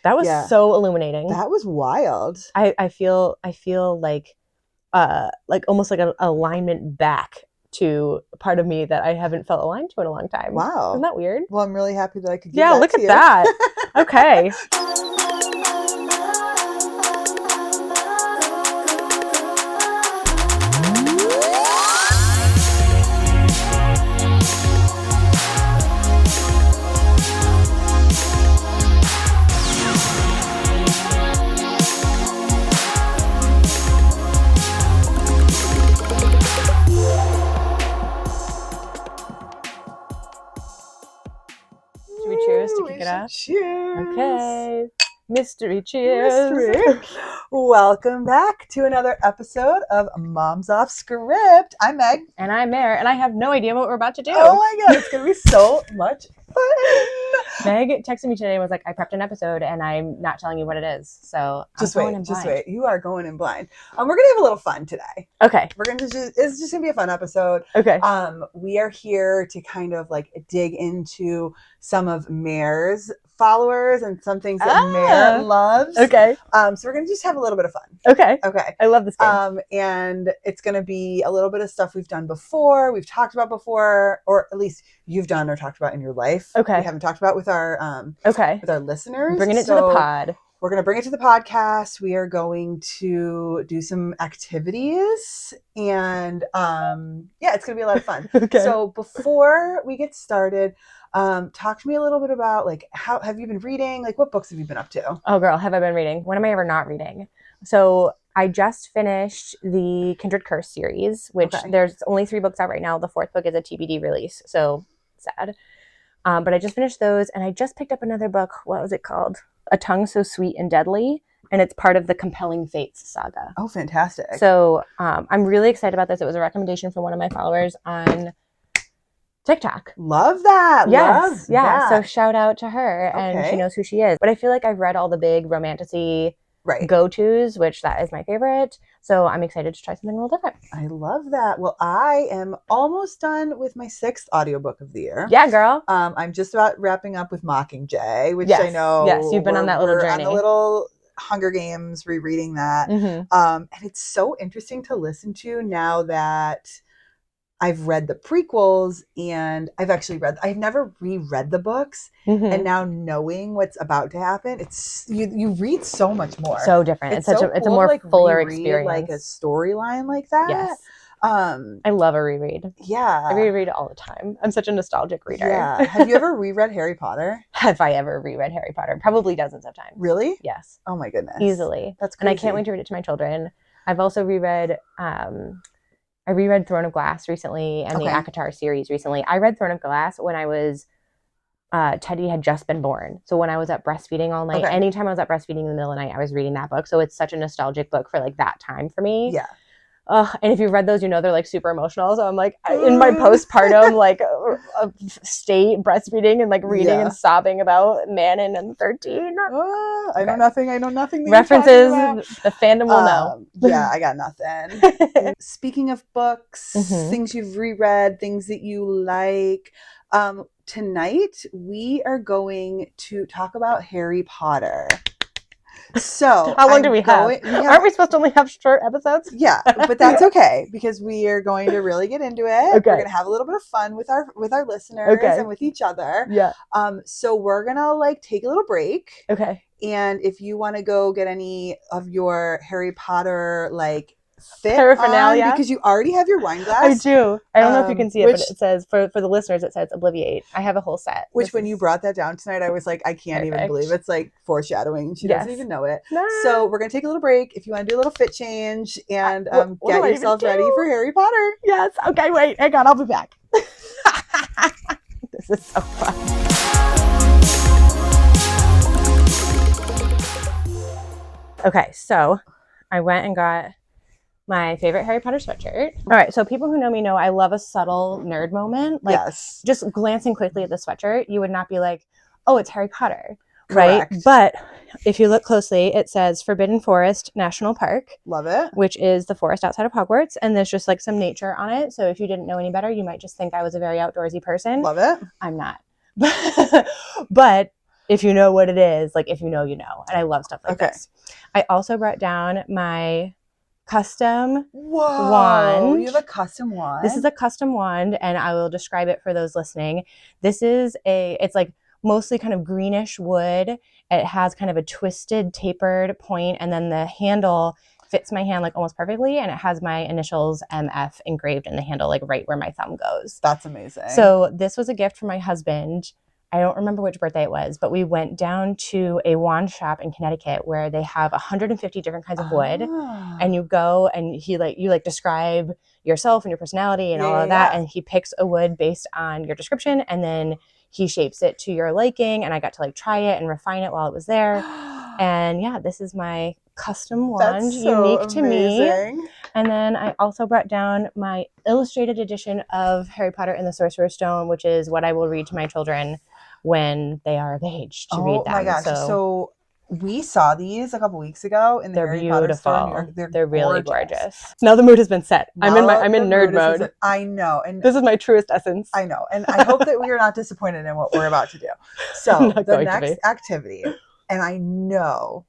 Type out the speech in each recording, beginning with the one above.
That was Yeah. so illuminating. That was wild. I feel like almost like an alignment back to a part of me that I haven't felt aligned to in a long time. Wow. Isn't that weird? Well, I'm really happy that I could give Yeah, that look to at you. that. Okay. Should we cheers to kick it off? Cheers. Okay. Mystery cheers. Mystery. Welcome back to another episode of Moms Off Script. I'm Meg. And I'm Mere, and I have no idea what we're about to do. Oh my god, it's going to be so much fun. Meg texted me today and was like, I prepped an episode and I'm not telling you what it is. So just wait. You are going in blind. We're going to have a little fun today. Okay. It's just going to be a fun episode. Okay. We are here to kind of like dig into some of Mere's followers and some things that Mere loves. Okay. So we're going to just have a little bit of fun. Okay. I love this game. And it's going to be a little bit of stuff we've done before, we've talked about before, or at least you've done or talked about in your life. Okay. We haven't talked about with our with our listeners. Bringing it to the pod. We're going to bring it to the podcast. We are going to do some activities and it's going to be a lot of fun. Okay. So before we get started, talk to me a little bit about like, how have you been reading? Like, what books have you been up to? Oh girl, have I been reading? When am I ever not reading? So I just finished the Kindred Curse series, which there's only 3 books out right now. The 4th book is a TBD release. So sad. But I just finished those and I just picked up another book. What was it called? A Tongue So Sweet and Deadly. And it's part of the Compelling Fates saga. Oh, fantastic. So I'm really excited about this. It was a recommendation from one of my followers on TikTok. Love that. Yes. Love that. So shout out to her. And she knows who she is. But I feel like I've read all the big romantasy go-tos, which that is my favorite. So I'm excited to try something a little different. I love that. Well, I am almost done with my 6th audiobook of the year. Yeah, girl. I'm just about wrapping up with Mockingjay, which I know. Yes, you've been on that little journey. On the little Hunger Games, rereading that. Mm-hmm. And it's so interesting to listen to now that I've read the prequels and I've never reread the books. Mm-hmm. And now knowing what's about to happen, it's you read so much more. So different. It's a more like fuller reread, experience. Like a storyline like that. Yes. I love a reread. Yeah. I reread all the time. I'm such a nostalgic reader. Yeah. Have you ever reread Harry Potter? Have I ever reread Harry Potter? Probably dozens of times. Really? Yes. Oh my goodness. Easily. That's crazy. And I can't wait to read it to my children. I've also reread I reread Throne of Glass recently and the ACOTAR series recently. I read Throne of Glass when I was Teddy had just been born. So when I was up breastfeeding all night, anytime I was up breastfeeding in the middle of the night, I was reading that book. So it's such a nostalgic book for like that time for me. Yeah. And if you've read those, you know they're like super emotional. So I'm like in my postpartum like state breastfeeding and like reading and sobbing about Manon and 13. I know nothing. References the fandom will know. Yeah, I got nothing. Speaking of books, Mm-hmm. things you've reread, things that you like. Tonight we are going to talk about Harry Potter. So how long do we have? Aren't we supposed to only have short episodes? Yeah, but that's okay because we are going to really get into it. Okay. We're going to have a little bit of fun with our listeners and with each other. Yeah. So we're going to like take a little break. Okay. And if you want to go get any of your Harry Potter like fit paraphernalia on, because you already have your wine glass. I do. I don't know if you can see it, but it says for the listeners, it says Obliviate. I have a whole set. Which when you brought that down tonight, I was like, I can't even believe it's like foreshadowing. She doesn't even know it. No. So we're gonna take a little break. If you want to do a little fit change and get yourself ready for Harry Potter. Yes. Okay. Wait. Hang on. I'll be back. This is so fun. Okay, so I went and got my favorite Harry Potter sweatshirt. All right, so people who know me know I love a subtle nerd moment. Like, just glancing quickly at the sweatshirt, you would not be like, oh, it's Harry Potter. Correct. Right? But if you look closely, it says Forbidden Forest National Park. Love it. Which is the forest outside of Hogwarts. And there's just like some nature on it. So if you didn't know any better, you might just think I was a very outdoorsy person. Love it. I'm not. But if you know what it is, like if you know, you know. And I love stuff like this. I also brought down my custom wand. You have a custom wand? This is a custom wand, and I will describe it for those listening. This is it's like mostly kind of greenish wood. It has kind of a twisted, tapered point, and then the handle fits my hand like almost perfectly, and it has my initials MF engraved in the handle, like right where my thumb goes. That's amazing. So this was a gift from my husband. I don't remember which birthday it was, but we went down to a wand shop in Connecticut where they have 150 different kinds of wood, and you go and you describe yourself and your personality and all of that, and he picks a wood based on your description, and then he shapes it to your liking, and I got to like try it and refine it while it was there. And yeah, this is my custom wand. That's so unique to me. And then I also brought down my illustrated edition of Harry Potter and the Sorcerer's Stone, which is what I will read to my children when they are of age to read them. Oh my gosh. So we saw these a couple weeks ago in the Harry Potter store in New York. They're really gorgeous. Now the mood has been set. I'm in nerd mode. I know. And this is my truest essence. I know. And I hope that we are not disappointed in what we're about to do. So the next activity, and I know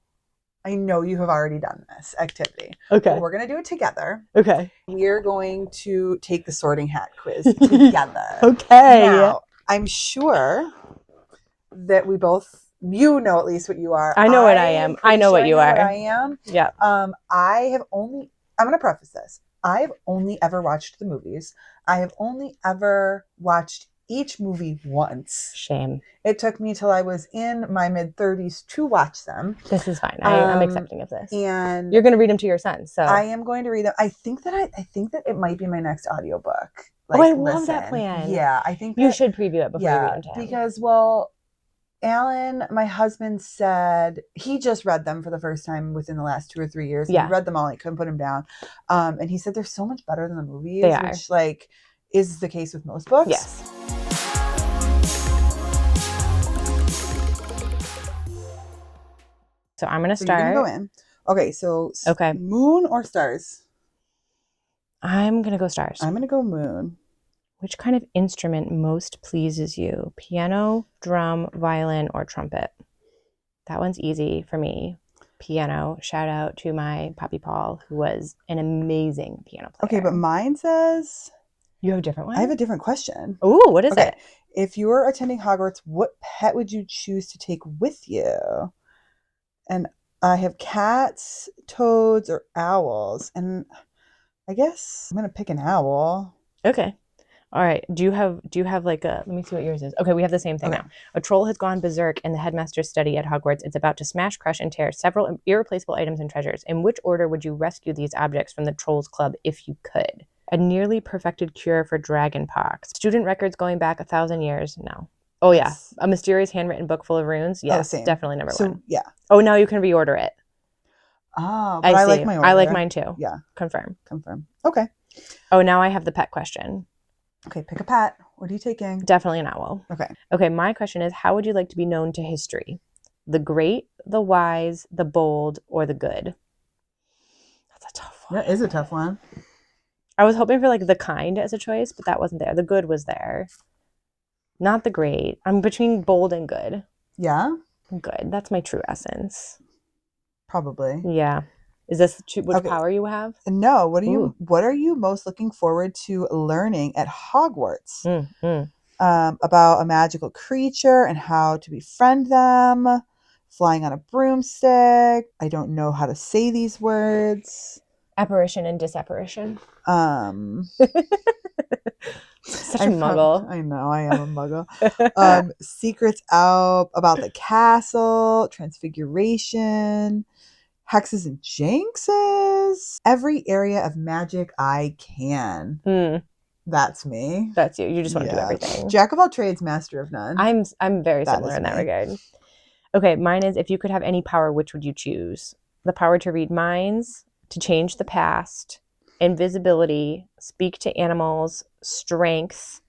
you have already done this activity. Okay. But we're going to do it together. Okay. We're going to take the sorting hat quiz together. Okay. Now, I'm sure that we both, you know at least what you are. I know what I am. I know what you are. I am. Yeah. I'm going to preface this. I've only ever watched the movies. I have only ever watched each movie once. Shame. It took me till I was in my mid-30s to watch them. This is fine. I'm accepting of this. And you're going to read them to your son. So I am going to read them. I think that it might be my next audiobook. Like, I love that plan. Yeah, I think you should preview it before you read them to him. Because, Alan, my husband, said he just read them for the first time within the last 2 or 3 years. Yeah. He read them all. He couldn't put them down. And he said they're so much better than the movies. They are. Which, is the case with most books. Yes. So I'm going to start. You're going to go in. Okay, so moon or stars? I'm going to go stars. I'm going to go moon. Which kind of instrument most pleases you? Piano, drum, violin, or trumpet? That one's easy for me. Piano. Shout out to my Poppy Paul, who was an amazing piano player. Okay, but mine says... You have a different one? I have a different question. Ooh, what is it? If you were attending Hogwarts, what pet would you choose to take with you? And I have cats, toads, or owls. And I guess I'm going to pick an owl. Okay. All right. Do you have like a, let me see what yours is. Okay, we have the same thing now. A troll has gone berserk in the headmaster's study at Hogwarts. It's about to smash, crush, and tear several irreplaceable items and treasures. In which order would you rescue these objects from the Trolls Club if you could? A nearly perfected cure for dragon pox. Student records going back 1,000 years. No. Oh, yeah. A mysterious handwritten book full of runes. Yes, definitely number one. Yeah. Oh, now you can reorder it. Oh, but I like my order. I like mine too. Yeah. Confirm. Okay. Oh, now I have the pet question. Okay, pick a pet. What are you taking? Definitely an owl. Okay, my question is, how would you like to be known to history? The great, the wise, the bold, or the good? That's a tough one. That is a tough one. I was hoping for like the kind as a choice, but that wasn't there. The good was there. Not the great. I'm between bold and good. Yeah? Good. That's my true essence. Probably. Yeah. Is this which power you have? No. What are you most looking forward to learning at Hogwarts? About a magical creature and how to befriend them. Flying on a broomstick. I don't know how to say these words. Apparition and disapparition. Such a muggle. I know, I am a muggle. Secrets out about the castle, transfiguration, hexes and jinxes. Every area of magic I can. That's me. That's you. You just want to do everything. Jack of all trades, master of none. I'm very similar in that regard. Okay, mine is, if you could have any power, which would you choose? The power to read minds, to change the past, invisibility, speak to animals, strength,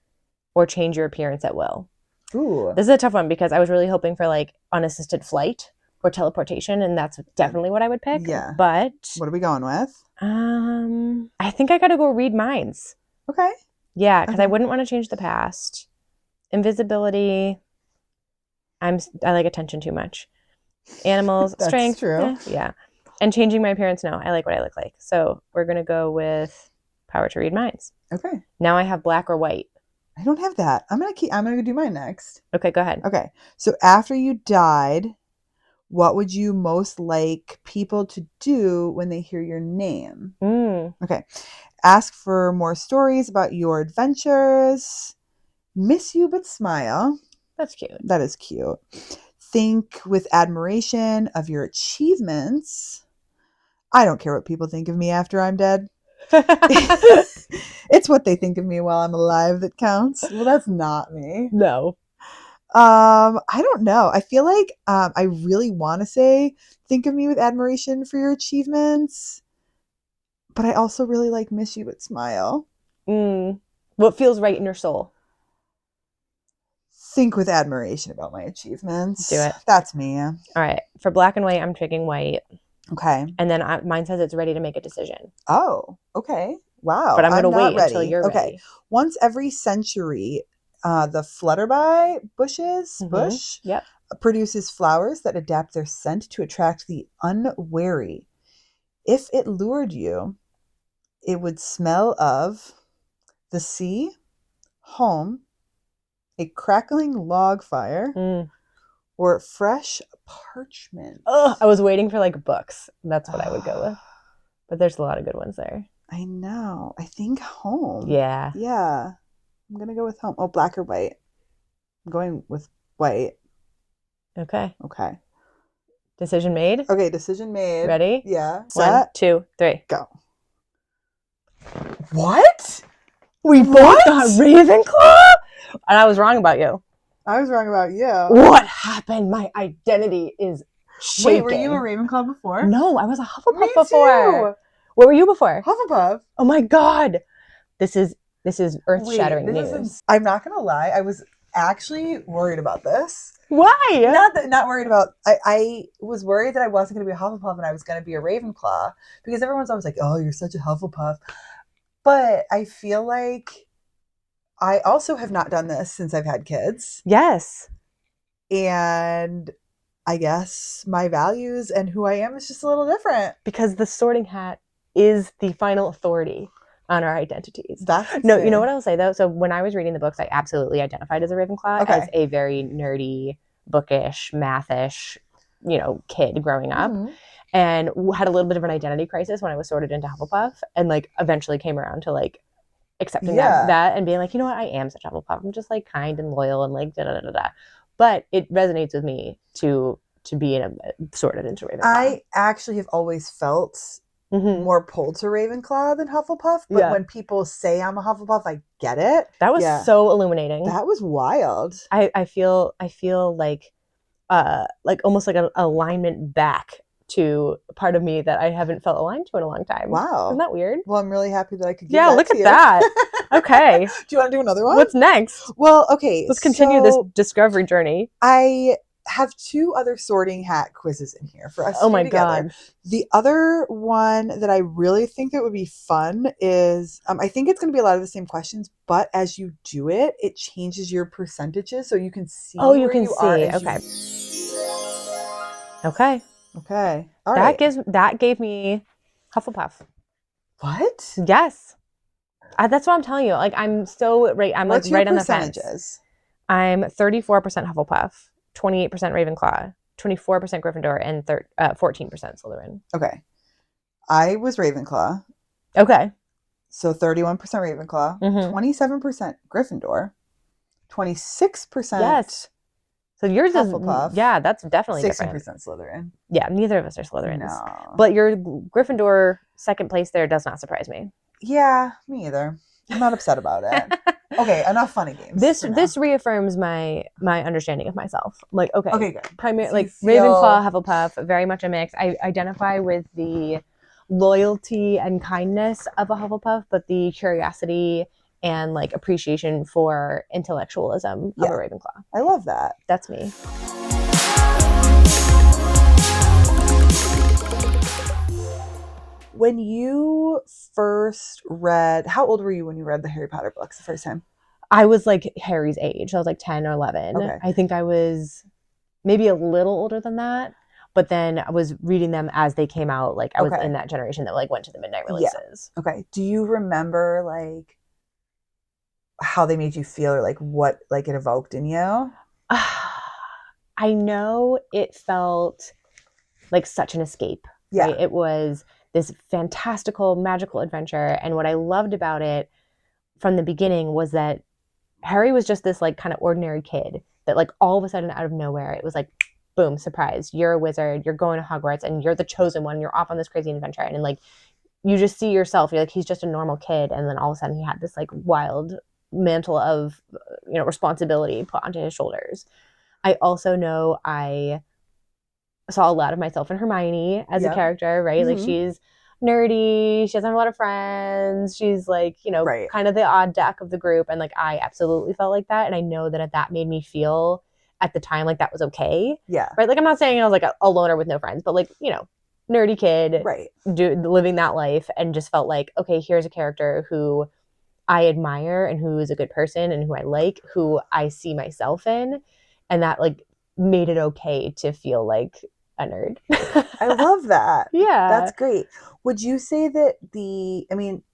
or change your appearance at will. Ooh. This is a tough one because I was really hoping for like unassisted flight or teleportation, and that's definitely what I would pick. Yeah. But what are we going with? I think I gotta go read minds. Okay. Yeah, because I wouldn't want to change the past. Invisibility. I like attention too much. Animals, That's strength. true. Yeah. And changing my appearance, no. I like what I look like. So we're going to go with power to read minds. Okay. Now I have black or white. I don't have that. I'm gonna do mine next. Okay, go ahead. Okay. So after you died, what would you most like people to do when they hear your name? Okay. Ask for more stories about your adventures. Miss you but smile. That's cute. That is cute. Think with admiration of your achievements. I don't care what people think of me after I'm dead. It's what they think of me while I'm alive that counts. Well, that's not me. No. I don't know. I feel like I really want to say think of me with admiration for your achievements, but I also really like miss you but smile. What feels right in your soul? Think with admiration about my achievements. Do it. That's me. All right. For black and white, I'm picking white. Okay. And then mine says it's ready to make a decision. Oh, okay. Wow. But I'm going to wait ready. until you're ready. Once every century, the flutterby bush produces flowers that adapt their scent to attract the unwary. If it lured you, it would smell of the sea, home, a crackling log fire, or fresh parchment. Oh, I was waiting for like books. That's what I would go with. But there's a lot of good ones there. I know. I think home. Yeah. Yeah. I'm going to go with home. Oh, black or white? I'm going with white. Okay. Okay. Decision made? Okay, decision made. Ready? Yeah. Set. 1, 2, 3. Go. What? We both got Ravenclaw? And I was wrong about you. I was wrong about you. What happened? My identity is shaking. Wait, were you a Ravenclaw before? No, I was a Hufflepuff Me before. Too. What were you before? Hufflepuff. Oh my God. This is earth-shattering news. I'm not going to lie. I was actually worried about this. Why? Not worried about. I was worried that I wasn't going to be a Hufflepuff and I was going to be a Ravenclaw because everyone's always like, "Oh, you're such a Hufflepuff." But I feel like I also have not done this since I've had kids. Yes. And I guess my values and who I am is just a little different. Because the Sorting Hat is the final authority on our identities. That's insane. No, you know what I'll say though? So when I was reading the books, I absolutely identified as a Ravenclaw, as a very nerdy, bookish, mathish, kid growing up. And had a little bit of an identity crisis when I was sorted into Hufflepuff, and like eventually came around to like accepting that and being like, you know what, I am such a Hufflepuff. I'm just like kind and loyal and like da da da da. But it resonates with me to be sorted into Ravenclaw. I actually have always felt more pulled to Ravenclaw than Hufflepuff. But when people say I'm a Hufflepuff, I get it. That was so illuminating. That was wild. I feel like almost like an alignment back to a part of me that I haven't felt aligned to in a long time. Wow. Isn't that weird? Well, I'm really happy that I could give that look to at you. that. Okay. Do you want to do another one? What's next? Well, okay. Let's continue this discovery journey. I have 2 other sorting hat quizzes in here for us to do together. God. The other one that I really think that would be fun is, I think it's going to be a lot of the same questions, but as you do it, it changes your percentages so you can see where you are. Okay. Okay. All right. That gave me Hufflepuff. What? Yes. That's what I'm telling you. Like I'm right on the fence. I'm 34% Hufflepuff, 28% Ravenclaw, 24% Gryffindor, and 14% Slytherin. Okay. I was Ravenclaw. Okay. So 31% Ravenclaw, 27% Gryffindor, 26%. Yes. So yours Hufflepuff, is, that's definitely 16% different. Slytherin. Yeah, neither of us are Slytherins. No. But your Gryffindor second place there does not surprise me. Yeah, me either. I'm not upset about it. Okay, enough funny games. This reaffirms my understanding of myself. I'm like, okay, good. Ravenclaw, Hufflepuff, very much a mix. I identify with the loyalty and kindness of a Hufflepuff, but the curiosity and like appreciation for intellectualism of a Ravenclaw. I love that. That's me. When you first read, how old were you when you read the Harry Potter books the first time? I was like Harry's age. I was like 10 or 11. Okay. I think I was maybe a little older than that. But then I was reading them as they came out. Like I was in that generation that like went to the midnight releases. Yeah. Okay. Do you remember like how they made you feel or like what like it evoked in you? I know it felt like such an escape. Yeah. Right? It was this fantastical, magical adventure. And what I loved about it from the beginning was that Harry was just this like kind of ordinary kid that like all of a sudden out of nowhere, it was like, boom, surprise, you're a wizard, you're going to Hogwarts and you're the chosen one, you're off on this crazy adventure. And like, you just see yourself, you're like, he's just a normal kid. And then all of a sudden he had this like wild mantle of, responsibility put onto his shoulders. I also know I saw a lot of myself in Hermione as a character, right? Like she's nerdy, she doesn't have a lot of friends, she's like, kind of the odd duck of the group. And like I absolutely felt like that. And I know that made me feel at the time like that was okay. Yeah. Right. Like I'm not saying I was like a loner with no friends, but like, nerdy kid, right, living that life, and just felt like, okay, here's a character who I admire and who is a good person and who I like, who I see myself in. And that like made it okay to feel like a nerd. I love that. Yeah. That's great. Would you say that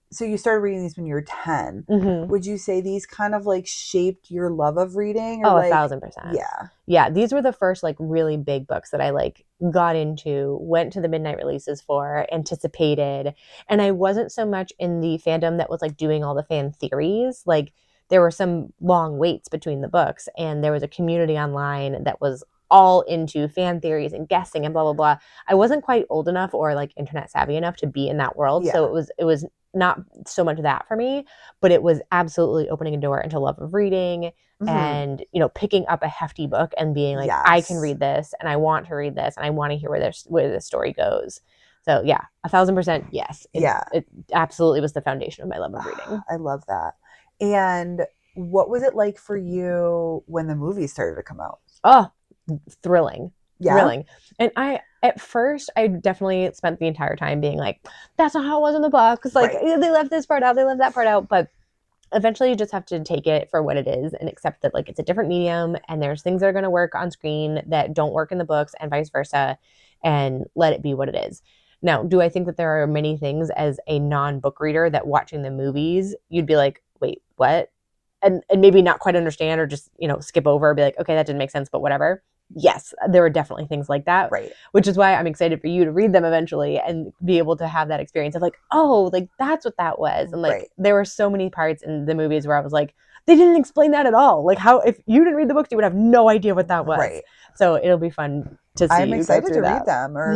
so you started reading these when you were 10. Mm-hmm. Would you say these kind of like shaped your love of reading? Or 1,000%. Yeah. Yeah. These were the first like really big books that I like got into, went to the midnight releases for, anticipated. And I wasn't so much in the fandom that was like doing all the fan theories. Like there were some long waits between the books, and there was a community online that was all into fan theories and guessing and blah, blah, blah. I wasn't quite old enough or like internet savvy enough to be in that world. Yeah. So it was not so much that for me, but it was absolutely opening a door into love of reading. Mm-hmm. And, picking up a hefty book and being like, yes, I can read this and I want to read this and I want to hear where the story goes. So yeah, 1,000% yes. It absolutely was the foundation of my love of reading. I love that. And what was it like for you when the movies started to come out? Oh, thrilling. Yeah. Thrilling. And at first, I definitely spent the entire time being like, that's not how it was in the books. Like, they left this part out, they left that part out. But eventually you just have to take it for what it is and accept that like it's a different medium and there's things that are going to work on screen that don't work in the books and vice versa, and let it be what it is. Now, do I think that there are many things as a non-book reader that watching the movies, you'd be like, wait, what? And maybe not quite understand or just, skip over, be like, okay, that didn't make sense, but whatever. Yes, there are definitely things like that. Right. Which is why I'm excited for you to read them eventually and be able to have that experience of like, oh, like that's what that was. And like, there were so many parts in the movies where I was like, they didn't explain that at all. Like how, if you didn't read the books, you would have no idea what that was. Right. So it'll be fun to see. I'm excited to read them or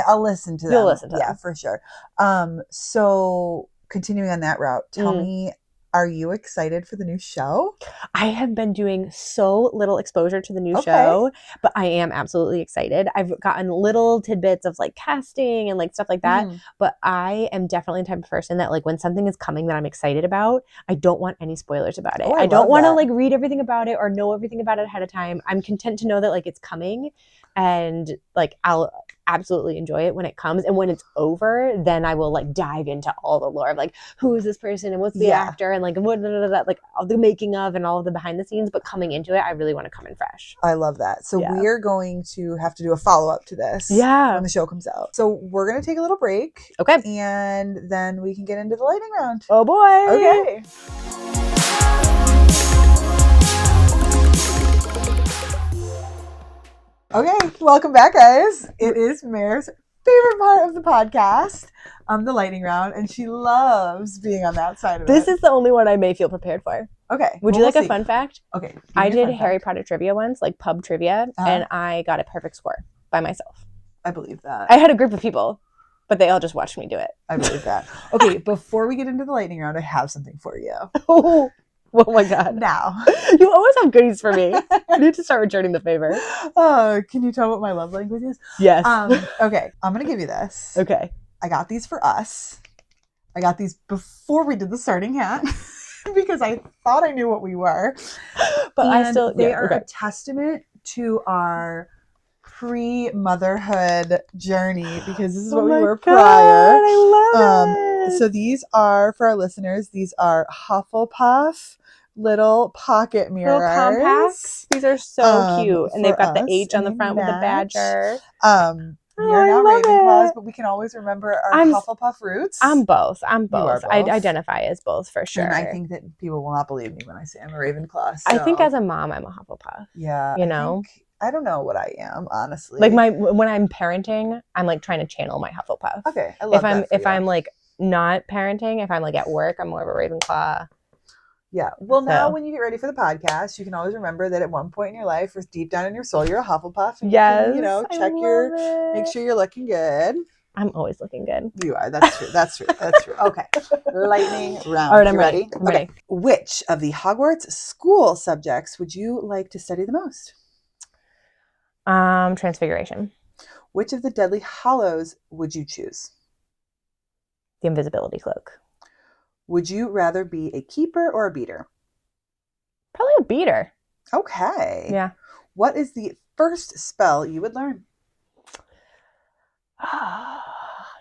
I'll listen to them. You'll listen to them. Yeah, for sure. So continuing on that route, tell me, are you excited for the new show? I have been doing so little exposure to the new show, but I am absolutely excited. I've gotten little tidbits of like casting and like stuff like that, but I am definitely the type of person that like when something is coming that I'm excited about, I don't want any spoilers about it. I don't want to like read everything about it or know everything about it ahead of time. I'm content to know that like it's coming, and like I'll absolutely enjoy it when it comes. And when it's over, then I will like dive into all the lore of like who is this person and what's the actor and like what like all the making of and all of the behind the scenes. But coming into it, I really want to come in fresh. I love that. So we're going to have to do a follow-up to this when the show comes out. So we're going to take a little break. Okay. And then we can get into the lightning round. Oh boy. Okay. Okay, welcome back, guys. It is Mare's favorite part of the podcast, the lightning round, and she loves being on that side of it. This is the only one I may feel prepared for. Okay. Would you like a fun fact? Okay. I did Harry Potter trivia once, like pub trivia, and I got a perfect score by myself. I believe that. I had a group of people, but they all just watched me do it. I believe that. Okay, before we get into the lightning round, I have something for you. Oh my God. Now. You always have goodies for me. I need to start returning the favor. Can you tell what my love language is? Yes. Okay, I'm going to give you this. Okay. I got these for us. I got these before we did the starting hat because I thought I knew what we were. But they are a testament to our pre-motherhood journey because this is what we were prior. I love it. So these are, for our listeners, these are Hufflepuff little pocket mirrors. Little compacts. These are so cute. And they've got the H on the front with the badger. We are now Ravenclaws, but we can always remember our Hufflepuff roots. I'm both. Both. I identify as both for sure. And I think that people will not believe me when I say I'm a Ravenclaw. So. I think as a mom, I'm a Hufflepuff. Yeah. I don't know what I am, honestly. Like when I'm parenting, I'm like trying to channel my Hufflepuff. Okay. I love that. If I'm like not parenting, if I'm like at work, I'm more of a Ravenclaw. Yeah. Well, now when you get ready for the podcast, you can always remember that at one point in your life, or deep down in your soul, you're a Hufflepuff. And yes. You can, make sure you're looking good. I'm always looking good. You are. That's true. That's true. That's true. Okay. Lightning round. All right, I'm ready. Okay. Which of the Hogwarts school subjects would you like to study the most? Transfiguration. Which of the Deadly Hallows would you choose? The invisibility cloak. Would you rather be a keeper or a beater? Probably a beater. Okay. Yeah. What is the first spell you would learn?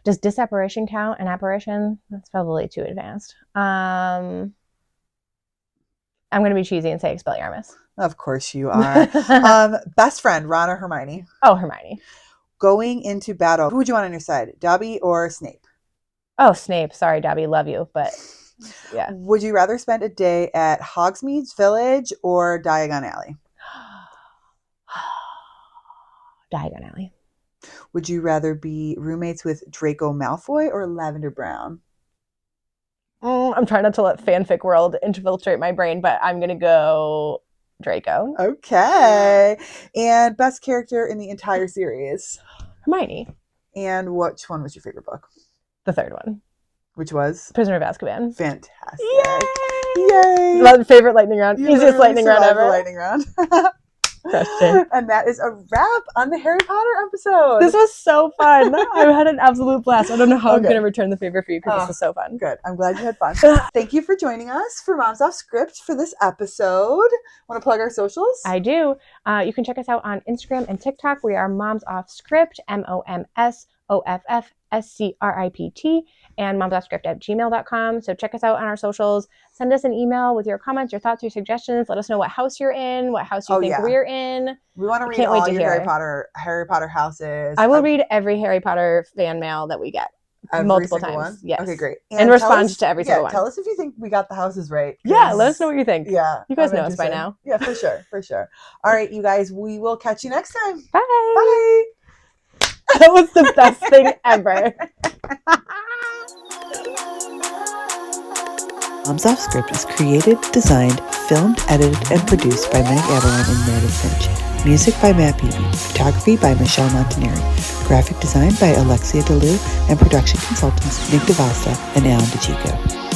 Does disapparition count? An apparition? That's probably too advanced. I'm going to be cheesy and say Expelliarmus. Of course you are. Best friend, Ron or Hermione? Oh, Hermione. Going into battle, who would you want on your side, Dobby or Snape? Oh, Snape. Sorry, Dobby. Love you, but yeah. Would you rather spend a day at Hogsmeade's Village or Diagon Alley? Diagon Alley. Would you rather be roommates with Draco Malfoy or Lavender Brown? I'm trying not to let fanfic world infiltrate my brain, but I'm going to go Draco. Okay. And best character in the entire series? Hermione. And which one was your favorite book? The third one. Which was? Prisoner of Azkaban. Fantastic. Yay! Yay! Favorite lightning round. Easiest lightning round ever. Lightning round. And that is a wrap on the Harry Potter episode. This was so fun. I had an absolute blast. I don't know how I'm going to return the favor for you because this was so fun. Good. I'm glad you had fun. Thank you for joining us for Moms Off Script for this episode. Want to plug our socials? I do. You can check us out on Instagram and TikTok. We are Moms Off Script, MOMSOFFSCRIPT, and momsoffscript@gmail.com. So check us out on our socials. Send us an email with your comments, your thoughts, your suggestions. Let us know what house you're in, what house you think we're in. We want to read all your Harry Potter houses. I will read every Harry Potter fan mail that we get. Multiple times. One? Yes. Okay, great. And respond to every single one. Tell us if you think we got the houses right. Yeah, let us know what you think. Yeah. You guys know us by now. Yeah, for sure. For sure. All right, you guys, we will catch you next time. Bye. Bye. That was the best thing ever. Moms Off Script is created, designed, filmed, edited, and produced by Megg Abelein and Meredith Finch. Music by Matt Beebe. Photography by Michelle Montineri. Graphic design by Alexia Dulieu, and production consultants Nick DiVasta and DiCicco.